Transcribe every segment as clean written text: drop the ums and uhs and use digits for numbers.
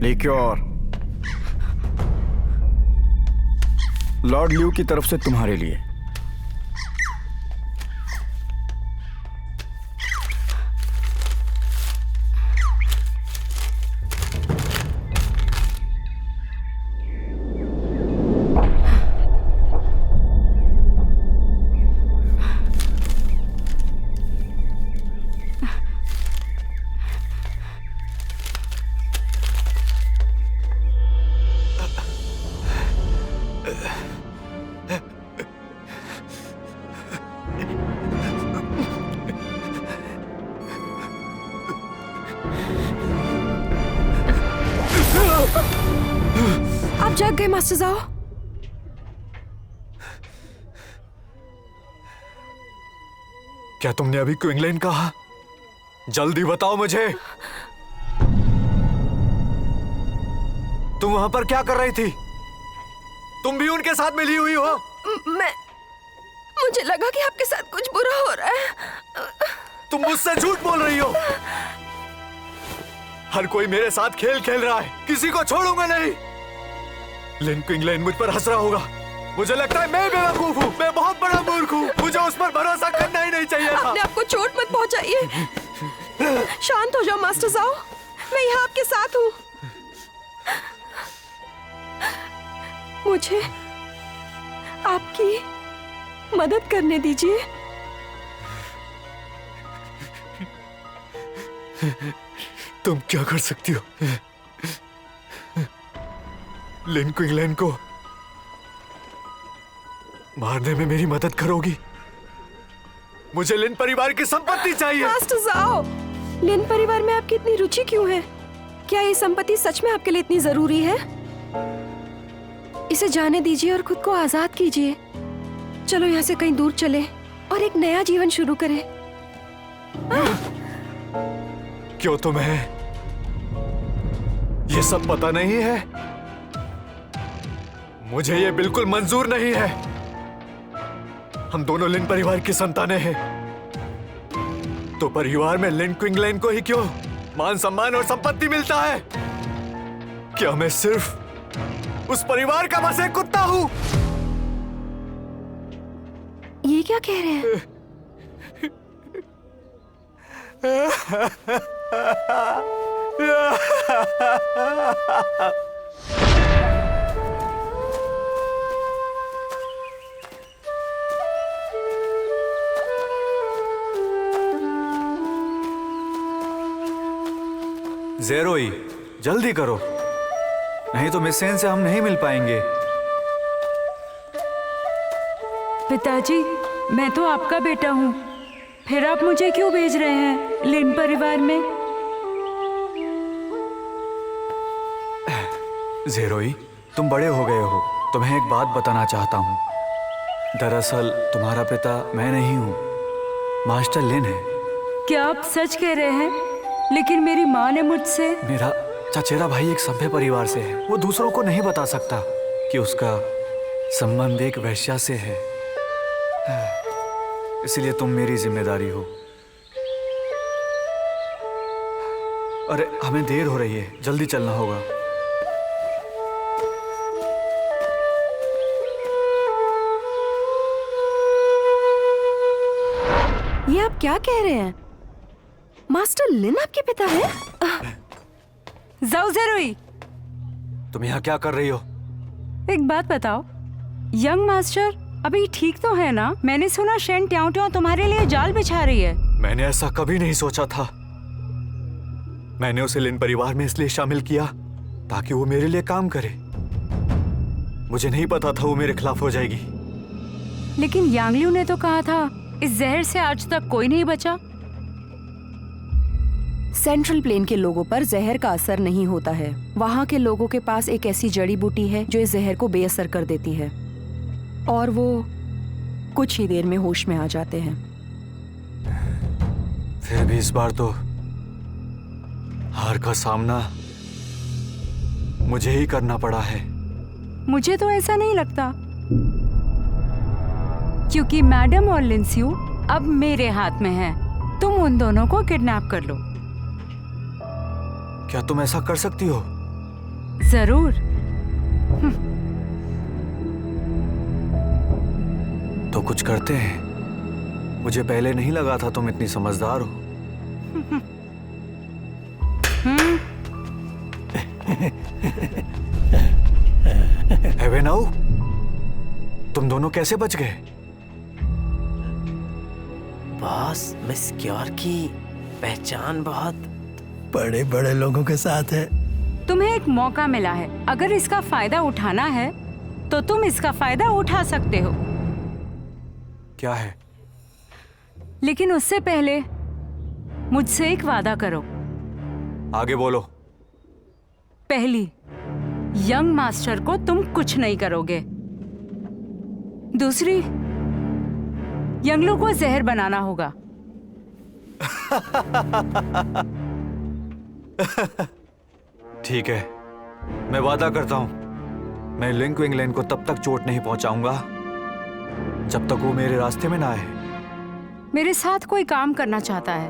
लिक्योर Lord ल्यू की तरफ से तुम्हारे लिए। आप जाग गए मास्टर जाओ। क्या तुमने अभी क्विंगलैंड कहा? जल्दी बताओ मुझे। तुम वहां पर क्या कर रही थी? तुम भी उनके साथ मिली हुई हो? मुझे लगा कि आपके साथ कुछ बुरा हो रहा है। तुम मुझसे झूठ बोल रही हो। हर कोई मेरे साथ खेल खेल रहा है, किसी को छोड़ूंगा नहीं। लिन क्विंगलैंड मुझ पर हंस रहा होगा। मुझे लगता है मैं बेवकूफ हूँ, मैं बहुत बड़ा मूर्ख हूँ। मुझे उस पर भरोसा करना ही नहीं चाहिए था। आपने आपको चोट मत पहुंचाइए। शांत हो जाओ मास्टर जाओ, मैं यहाँ आपके साथ हूँ। मुझे आपकी मदद करने दीजिए। तुम क्या कर सकती हो? लिन क्विंगलैंड को मारने में मेरी मदद करोगी? मुझे लिन परिवार की संपत्ति चाहिए। मास्टर जाओ, लिन परिवार में आपकी इतनी रुचि क्यों है? क्या ये संपत्ति सच में आपके लिए इतनी जरूरी है? इसे जाने दीजिए और खुद को आजाद कीजिए। चलो यहाँ से कहीं दूर चले और एक नया जीवन शुरू करें। क्यों तुम्हें ये सब पता नहीं है? मुझे ये बिल्कुल मंजूर नहीं है। हम दोनों लिन परिवार की संतानें हैं, तो परिवार में लिन क्विंगलैंड को ही क्यों मान सम्मान और संपत्ति मिलता है? क्या मैं सिर्फ उस परिवार का बस एक कुत्ता हूं? ये क्या कह रहे हैं? ज़ेरोई, जल्दी करो, नहीं तो मिसेन से हम नहीं मिल पाएंगे। पिताजी, मैं तो आपका बेटा हूँ, फिर आप मुझे क्यों भेज रहे हैं लिन परिवार में? ज़ेरोई, तुम बड़े हो गए हो, तुम्हें एक बात बताना चाहता हूँ। दरअसल तुम्हारा पिता मैं नहीं हूँ, मास्टर लिन है। क्या आप सच कह रहे हैं? लेकिन मेरी माँ ने मुझसे। मेरा चचेरा भाई एक सभ्य परिवार से है, वो दूसरों को नहीं बता सकता कि उसका संबंध एक वैश्या से है। इसलिए तुम मेरी जिम्मेदारी हो। अरे हमें देर हो रही है, जल्दी चलना होगा। ये आप क्या कह रहे हैं? मास्टर लिन आपके पिता है? जाओ ज़ेरोई, तुम यहाँ क्या कर रही हो? एक बात बताओ, यंग मास्टर अभी ठीक तो है ना? मैंने सुना शेन ट्याओ ट्याओ तुम्हारे लिए जाल बिछा रही है। मैंने ऐसा कभी नहीं सोचा था। मैंने उसे लिन परिवार में इसलिए शामिल किया ताकि वो मेरे लिए काम करे। मुझे नहीं पता था वो मेरे खिलाफ हो जाएगी। लेकिन यांगलियू ने तो कहा था इस जहर से आज तक कोई नहीं बचा। सेंट्रल प्लेन के लोगों पर जहर का असर नहीं होता है। वहाँ के लोगों के पास एक ऐसी जड़ी बूटी है जो इस जहर को बेअसर कर देती है और वो कुछ ही देर में होश में आ जाते हैं। फिर भी इस बार तो हार का सामना मुझे ही करना पड़ा है। मुझे तो ऐसा नहीं लगता, क्योंकि मैडम और लिंसियू अब मेरे हाथ में है। तुम उन दोनों को किडनैप कर लो। क्या तुम ऐसा कर सकती हो? जरूर। तो कुछ करते हैं। मुझे पहले नहीं लगा था तुम इतनी समझदार हो। एवेनाउ, तुम दोनों कैसे बच गए? बॉस, मिस क्योर की पहचान बहुत बड़े बड़े लोगों के साथ है। तुम्हें एक मौका मिला है, अगर इसका फायदा उठाना है तो तुम इसका फायदा उठा सकते हो। क्या है? लेकिन उससे पहले मुझसे एक वादा करो। आगे बोलो। पहली, यंग मास्टर को तुम कुछ नहीं करोगे। दूसरी, यंगलू को जहर बनाना होगा। ठीक है, मैं वादा करता हूं, मैं लिंग क्विंगलैन को तब तक चोट नहीं पहुंचाऊंगा जब तक वो मेरे रास्ते में ना आए। मेरे साथ कोई काम करना चाहता है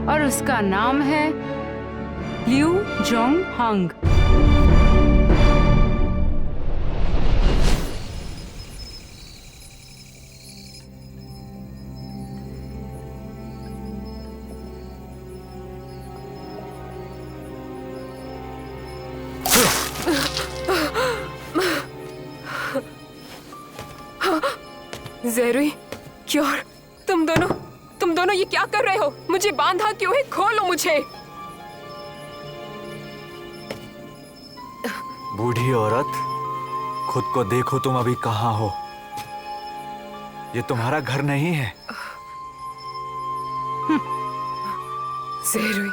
और उसका नाम है लिू जोंग हंग। ज़ेरुई, क्योर, तुम दोनों ये क्या कर रहे हो? मुझे बांधा क्यों है? खोलो मुझे। बूढ़ी औरत, खुद को देखो तुम अभी कहाँ हो। ये तुम्हारा घर नहीं है। ज़ेरुई,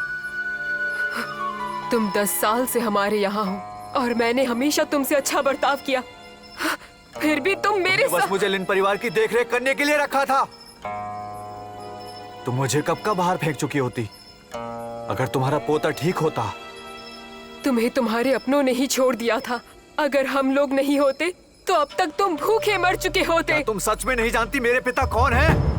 तुम 10 साल से हमारे यहाँ हो और मैंने हमेशा तुमसे अच्छा बर्ताव किया, फिर भी तुम मेरे बस मुझे लिन परिवार की देखरेख करने के लिए रखा था। तुम मुझे कब का बाहर फेंक चुकी होती। अगर तुम्हारा पोता ठीक होता। तुम्हें तुम्हारे अपनों ने ही छोड़ दिया था। अगर हम लोग नहीं होते तो अब तक तुम भूखे मर चुके होते। क्या तुम सच में नहीं जानती मेरे पिता कौन है?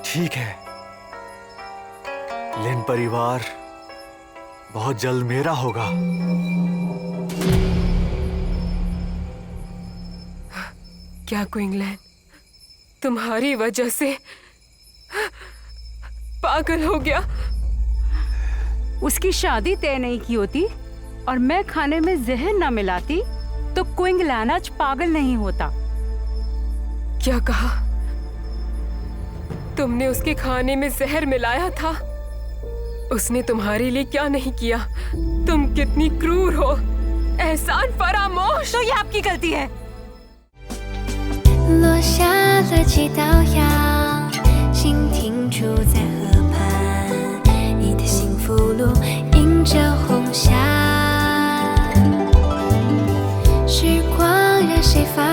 ठीक है, लिन परिवार बहुत जल्द मेरा होगा। क्या क्विंगलैन तुम्हारी वजह से पागल हो गया? उसकी शादी तय नहीं की होती और मैं खाने में जहर न मिलाती तो क्विंगलैन आज पागल नहीं होता। क्या कहा? तुमने उसके खाने में जहर मिलाया था? उसने तुम्हारे लिए क्या नहीं किया? तुम कितनी क्रूर हो, एहसान फरामोश। तो ये आपकी गलती है। 落下了几道阳，心停驻在河畔，你的幸福路映着红霞，时光让谁发